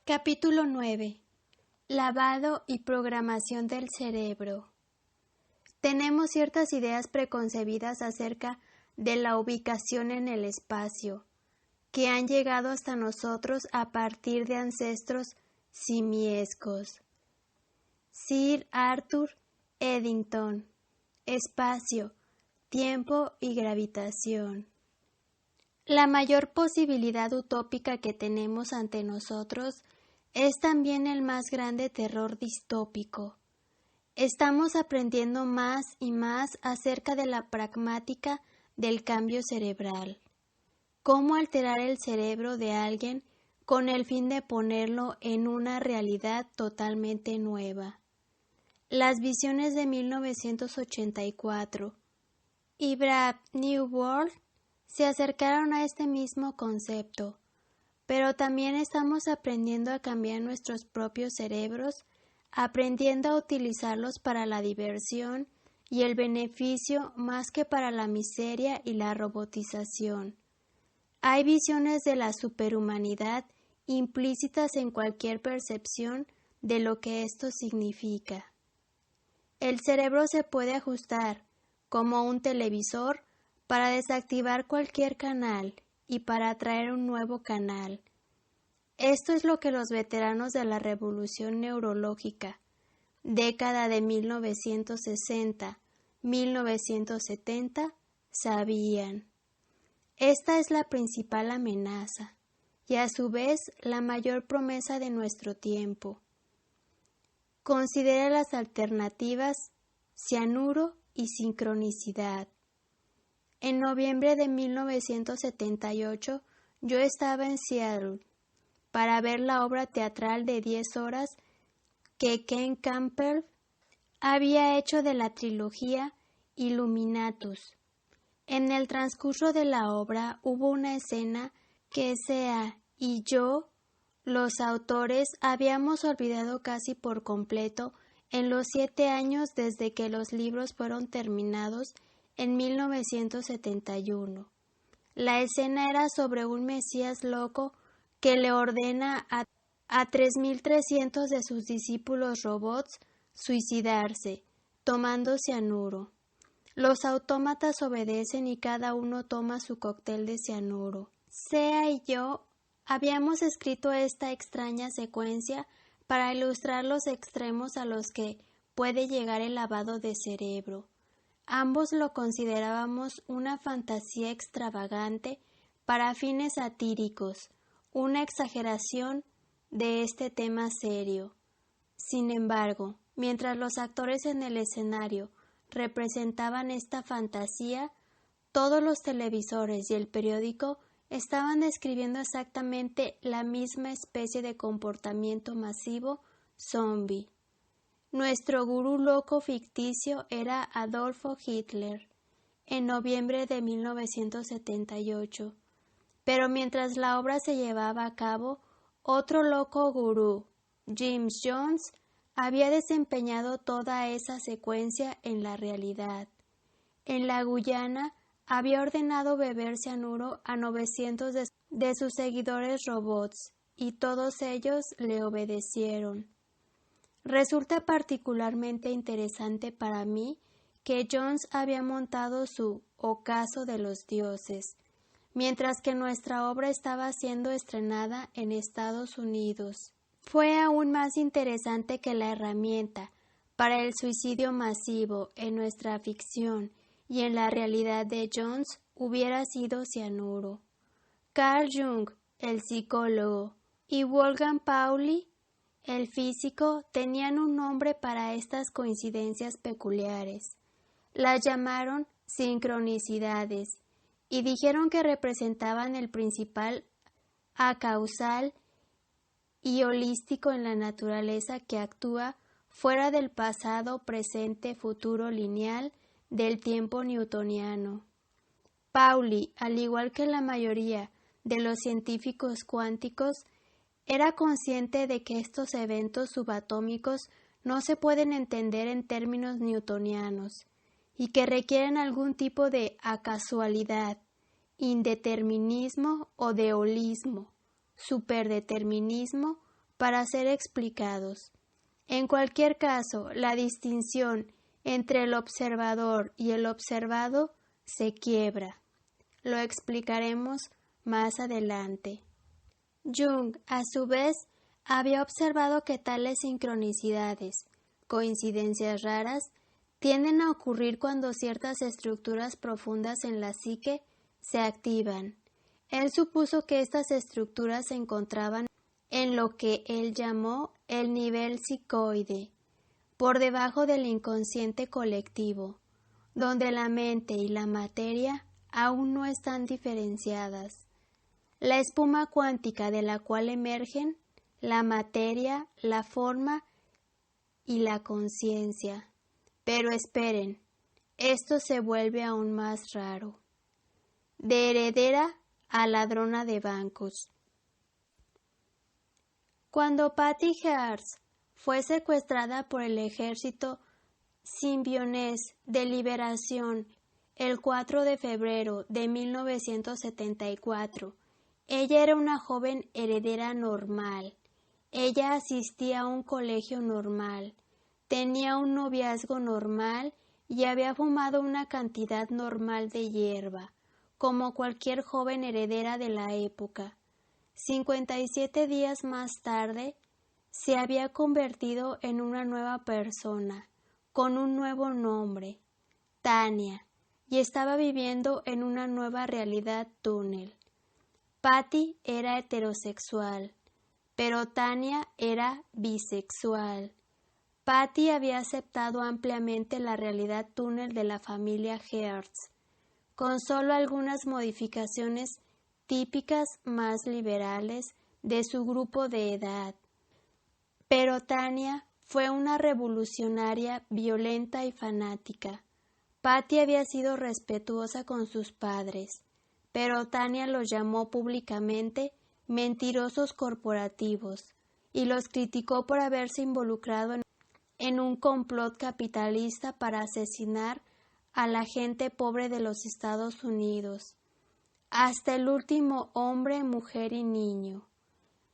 Capítulo 9. Lavado y programación del cerebro. Tenemos ciertas ideas preconcebidas acerca de la ubicación en el espacio, que han llegado hasta nosotros a partir de ancestros simiescos. Sir Arthur Eddington. Espacio, tiempo y gravitación. La mayor posibilidad utópica que tenemos ante nosotros es también el más grande terror distópico. Estamos aprendiendo más y más acerca de la pragmática del cambio cerebral. Cómo alterar el cerebro de alguien con el fin de ponerlo en una realidad totalmente nueva. Las visiones de 1984 y Brave New World se acercaron a este mismo concepto, pero también estamos aprendiendo a cambiar nuestros propios cerebros, aprendiendo a utilizarlos para la diversión y el beneficio más que para la miseria y la robotización. Hay visiones de la superhumanidad implícitas en cualquier percepción de lo que esto significa. El cerebro se puede ajustar, como un televisor, para desactivar cualquier canal y para atraer un nuevo canal. Esto es lo que los veteranos de la revolución neurológica, década de 1960-1970, sabían. Esta es la principal amenaza y a su vez la mayor promesa de nuestro tiempo. Considere las alternativas cianuro y sincronicidad. En noviembre de 1978 yo estaba en Seattle para ver la obra teatral de 10 horas que Ken Campbell había hecho de la trilogía Illuminatus. En el transcurso de la obra hubo una escena que Sea y yo, los autores, habíamos olvidado casi por completo en los 7 años desde que los libros fueron terminados en 1971. La escena era sobre un Mesías loco que le ordena a 3.300 de sus discípulos robots suicidarse, tomando cianuro. Los autómatas obedecen y cada uno toma su cóctel de cianuro. Sea y yo habíamos escrito esta extraña secuencia para ilustrar los extremos a los que puede llegar el lavado de cerebro. Ambos lo considerábamos una fantasía extravagante para fines satíricos, una exageración de este tema serio. Sin embargo, mientras los actores en el escenario representaban esta fantasía, todos los televisores y el periódico estaban describiendo exactamente la misma especie de comportamiento masivo zombie. Nuestro gurú loco ficticio era Adolfo Hitler, en noviembre de 1978. Pero mientras la obra se llevaba a cabo, otro loco gurú, James Jones, había desempeñado toda esa secuencia en la realidad. En la Guyana había ordenado beber cianuro a 900 de sus seguidores robots, y todos ellos le obedecieron. Resulta particularmente interesante para mí que Jones había montado su Ocaso de los Dioses, mientras que nuestra obra estaba siendo estrenada en Estados Unidos. Fue aún más interesante que la herramienta para el suicidio masivo en nuestra ficción y en la realidad de Jones hubiera sido cianuro. Carl Jung, el psicólogo, y Wolfgang Pauli, el físico, tenían un nombre para estas coincidencias peculiares. Las llamaron sincronicidades y dijeron que representaban el principal acausal y holístico en la naturaleza que actúa fuera del pasado, presente, futuro lineal del tiempo newtoniano. Pauli, al igual que la mayoría de los científicos cuánticos, era consciente de que estos eventos subatómicos no se pueden entender en términos newtonianos y que requieren algún tipo de acasualidad, indeterminismo o de holismo, superdeterminismo para ser explicados. En cualquier caso, la distinción entre el observador y el observado se quiebra. Lo explicaremos más adelante. Jung, a su vez, había observado que tales sincronicidades, coincidencias raras, tienden a ocurrir cuando ciertas estructuras profundas en la psique se activan. Él supuso que estas estructuras se encontraban en lo que él llamó el nivel psicoide, por debajo del inconsciente colectivo, donde la mente y la materia aún no están diferenciadas. La espuma cuántica de la cual emergen la materia, la forma y la conciencia. Pero esperen, esto se vuelve aún más raro. De heredera a ladrona de bancos. Cuando Patty Hearst fue secuestrada por el ejército simbionés de liberación el 4 de febrero de 1974, ella era una joven heredera normal. Ella asistía a un colegio normal, tenía un noviazgo normal y había fumado una cantidad normal de hierba, como cualquier joven heredera de la época. 57 días más tarde, se había convertido en una nueva persona, con un nuevo nombre, Tania, y estaba viviendo en una nueva realidad túnel. Patty era heterosexual, pero Tania era bisexual. Patty había aceptado ampliamente la realidad túnel de la familia Hearst, con solo algunas modificaciones típicas más liberales de su grupo de edad. Pero Tania fue una revolucionaria violenta y fanática. Patty había sido respetuosa con sus padres, pero Tania los llamó públicamente mentirosos corporativos y los criticó por haberse involucrado en un complot capitalista para asesinar a la gente pobre de los Estados Unidos, hasta el último hombre, mujer y niño.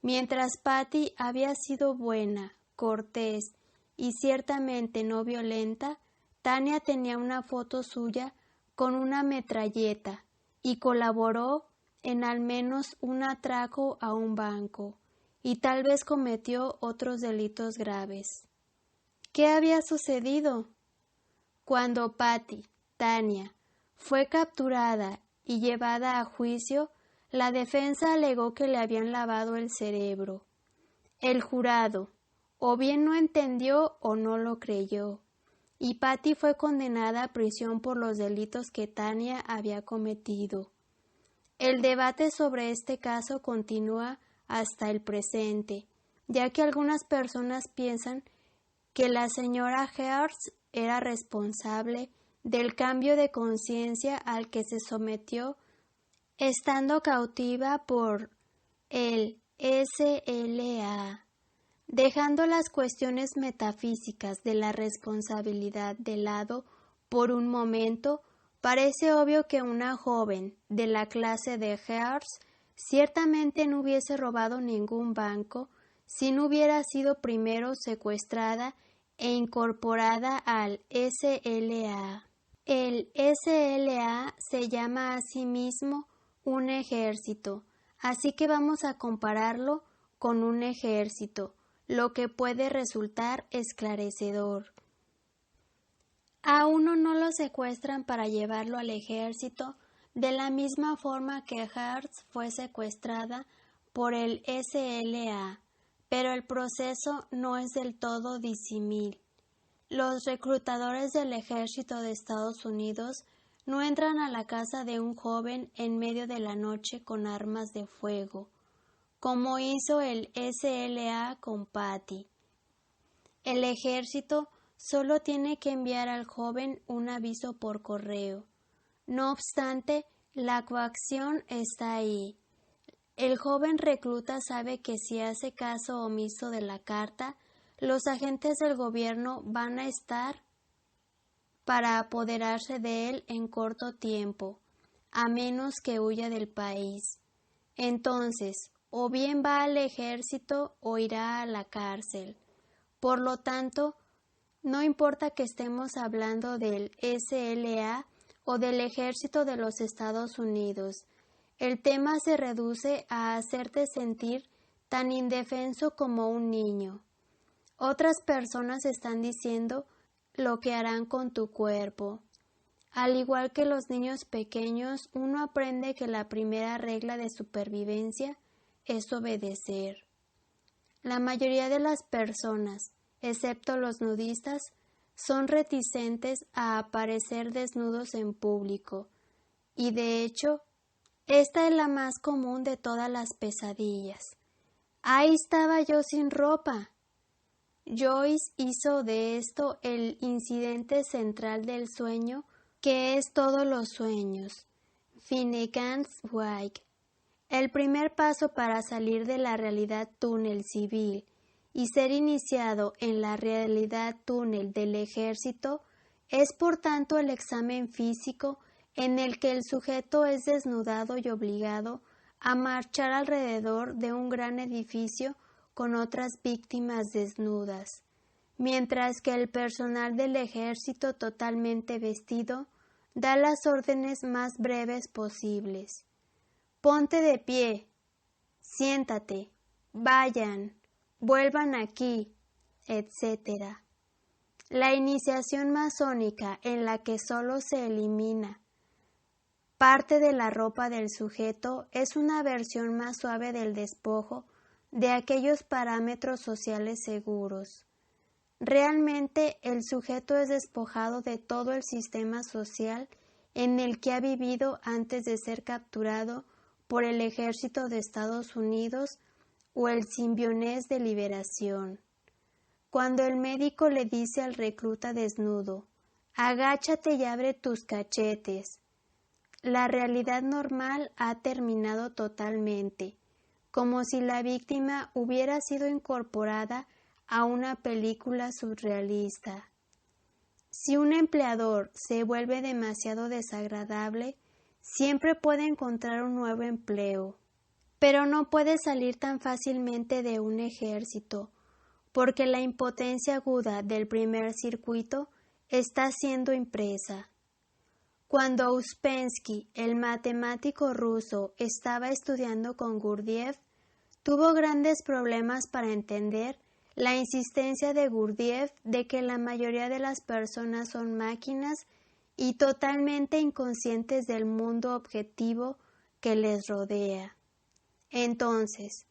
Mientras Patty había sido buena, cortés y ciertamente no violenta, Tania tenía una foto suya con una metralleta y colaboró en al menos un atraco a un banco y tal vez cometió otros delitos graves. ¿Qué había sucedido? Cuando Patty, Tania, fue capturada y llevada a juicio, la defensa alegó que le habían lavado el cerebro. El jurado o bien no entendió o no lo creyó, y Patty fue condenada a prisión por los delitos que Tania había cometido. El debate sobre este caso continúa hasta el presente, ya que algunas personas piensan que la señora Hearst era responsable del cambio de conciencia al que se sometió estando cautiva por el SLA. Dejando las cuestiones metafísicas de la responsabilidad de lado por un momento, parece obvio que una joven de la clase de Hearst ciertamente no hubiese robado ningún banco si no hubiera sido primero secuestrada e incorporada al SLA. El SLA se llama a sí mismo un ejército, así que vamos a compararlo con un ejército, lo que puede resultar esclarecedor. A uno no lo secuestran para llevarlo al ejército de la misma forma que Hearst fue secuestrada por el SLA, pero el proceso no es del todo disímil. Los reclutadores del ejército de Estados Unidos no entran a la casa de un joven en medio de la noche con armas de fuego, como hizo el SLA con Patty. El ejército solo tiene que enviar al joven un aviso por correo. No obstante, la coacción está ahí. El joven recluta sabe que si hace caso omiso de la carta, los agentes del gobierno van a estar para apoderarse de él en corto tiempo, a menos que huya del país. Entonces, o bien va al ejército o irá a la cárcel. Por lo tanto, no importa que estemos hablando del SLA o del ejército de los Estados Unidos, el tema se reduce a hacerte sentir tan indefenso como un niño. Otras personas están diciendo lo que harán con tu cuerpo. Al igual que los niños pequeños, uno aprende que la primera regla de supervivencia es obedecer. La mayoría de las personas, excepto los nudistas, son reticentes a aparecer desnudos en público, y de hecho, esta es la más común de todas las pesadillas. Ahí estaba yo sin ropa. Joyce hizo de esto el incidente central del sueño, que es todos los sueños. Finnegan's Wake. El primer paso para salir de la realidad túnel civil y ser iniciado en la realidad túnel del ejército es por tanto el examen físico en el que el sujeto es desnudado y obligado a marchar alrededor de un gran edificio con otras víctimas desnudas, mientras que el personal del ejército totalmente vestido da las órdenes más breves posibles. Ponte de pie, siéntate, vayan, vuelvan aquí, etc. La iniciación masónica en la que solo se elimina parte de la ropa del sujeto es una versión más suave del despojo de aquellos parámetros sociales seguros. Realmente el sujeto es despojado de todo el sistema social en el que ha vivido antes de ser capturado por el ejército de Estados Unidos o el simbionés de liberación. Cuando el médico le dice al recluta desnudo, agáchate y abre tus cachetes, la realidad normal ha terminado totalmente, como si la víctima hubiera sido incorporada a una película surrealista. Si un empleador se vuelve demasiado desagradable, siempre puede encontrar un nuevo empleo, pero no puede salir tan fácilmente de un ejército, porque la impotencia aguda del primer circuito está siendo impresa. Cuando Uspensky, el matemático ruso, estaba estudiando con Gurdjieff, tuvo grandes problemas para entender la insistencia de Gurdjieff de que la mayoría de las personas son máquinas y totalmente inconscientes del mundo objetivo que les rodea. Entonces,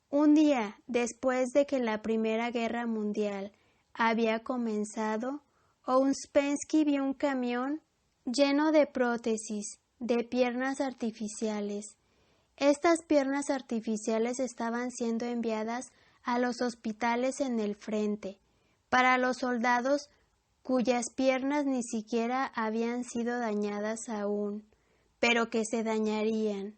un día después de que la Primera Guerra Mundial había comenzado, Ouspensky vio un camión lleno de prótesis, de piernas artificiales. Estas piernas artificiales estaban siendo enviadas a los hospitales en el frente, para los soldados cuyas piernas ni siquiera habían sido dañadas aún, pero que se dañarían.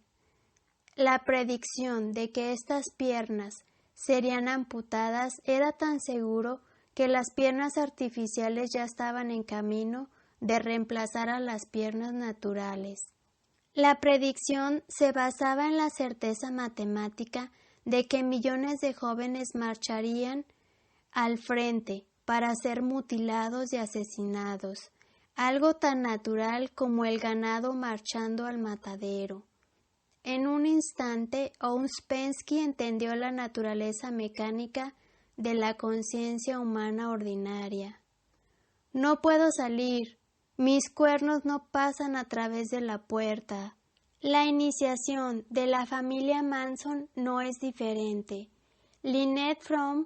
La predicción de que estas piernas serían amputadas era tan seguro que las piernas artificiales ya estaban en camino de reemplazar a las piernas naturales. La predicción se basaba en la certeza matemática de que millones de jóvenes marcharían al frente para ser mutilados y asesinados, algo tan natural como el ganado marchando al matadero. En un instante, Ouspensky entendió la naturaleza mecánica de la conciencia humana ordinaria. No puedo salir. Mis cuernos no pasan a través de la puerta. La iniciación de la familia Manson no es diferente. Lynette Fromm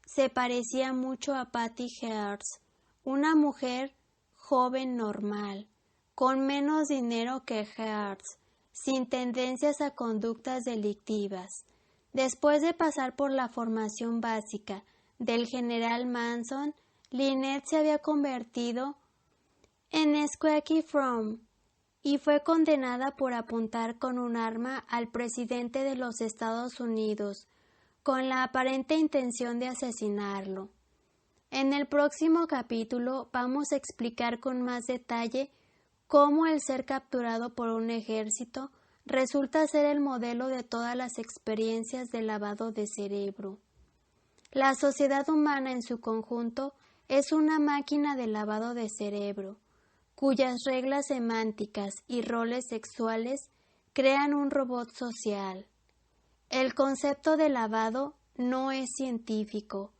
se parecía mucho a Patty Hearst, una mujer joven normal, con menos dinero que Hearst, sin tendencias a conductas delictivas. Después de pasar por la formación básica del general Manson, Lynette se había convertido en Squeaky Fromm y fue condenada por apuntar con un arma al presidente de los Estados Unidos con la aparente intención de asesinarlo. En el próximo capítulo vamos a explicar con más detalle cómo el ser capturado por un ejército resulta ser el modelo de todas las experiencias de lavado de cerebro. La sociedad humana en su conjunto es una máquina de lavado de cerebro, cuyas reglas semánticas y roles sexuales crean un robot social. El concepto de lavado no es científico.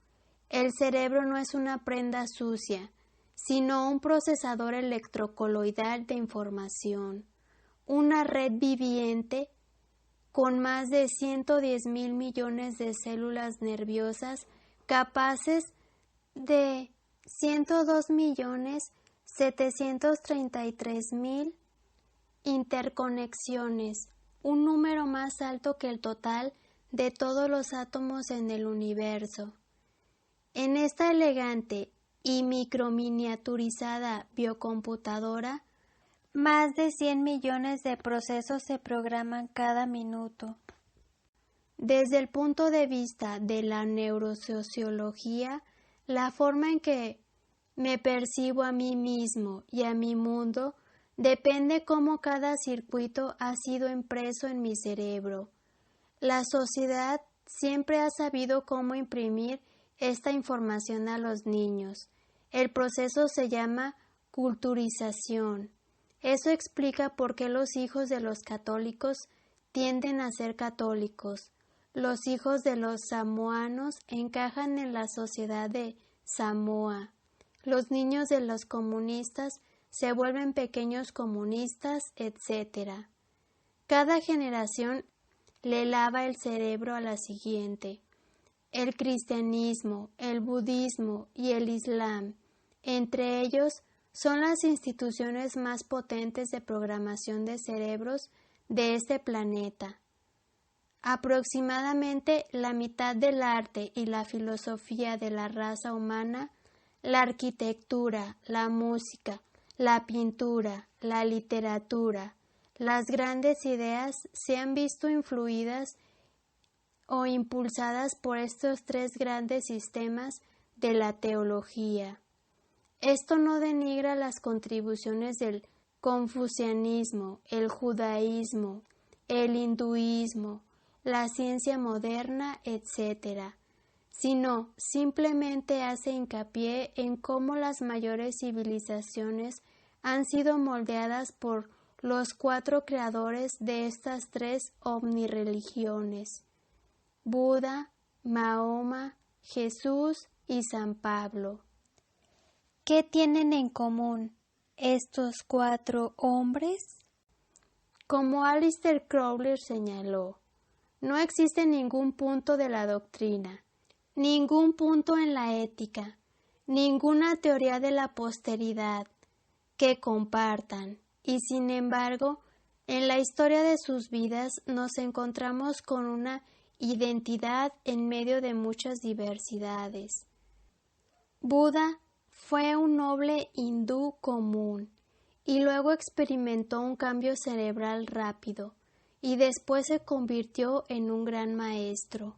El cerebro no es una prenda sucia, sino un procesador electrocoloidal de información, una red viviente con más de 110.000 millones de células nerviosas capaces de 102.733.000 interconexiones, un número más alto que el total de todos los átomos en el universo. En esta elegante y microminiaturizada biocomputadora, más de 100 millones de procesos se programan cada minuto. Desde el punto de vista de la neurosociología, la forma en que me percibo a mí mismo y a mi mundo depende cómo cada circuito ha sido impreso en mi cerebro. La sociedad siempre ha sabido cómo imprimir esta información a los niños. El proceso se llama culturización. Eso explica por qué los hijos de los católicos tienden a ser católicos. Los hijos de los samoanos encajan en la sociedad de Samoa. Los niños de los comunistas se vuelven pequeños comunistas, etc. Cada generación le lava el cerebro a la siguiente. El cristianismo, el budismo y el islam, entre ellos, son las instituciones más potentes de programación de cerebros de este planeta. Aproximadamente la mitad del arte y la filosofía de la raza humana, la arquitectura, la música, la pintura, la literatura, las grandes ideas se han visto influidas o impulsadas por estos tres grandes sistemas de la teología. Esto no denigra las contribuciones del confucianismo, el judaísmo, el hinduismo, la ciencia moderna, etc., sino simplemente hace hincapié en cómo las mayores civilizaciones han sido moldeadas por los cuatro creadores de estas tres omnireligiones: Buda, Mahoma, Jesús y San Pablo. ¿Qué tienen en común estos cuatro hombres? Como Aleister Crowley señaló, no existe ningún punto de la doctrina, ningún punto en la ética, ninguna teoría de la posteridad que compartan, y sin embargo, en la historia de sus vidas nos encontramos con una identidad en medio de muchas diversidades. Buda fue un noble hindú común y luego experimentó un cambio cerebral rápido y después se convirtió en un gran maestro.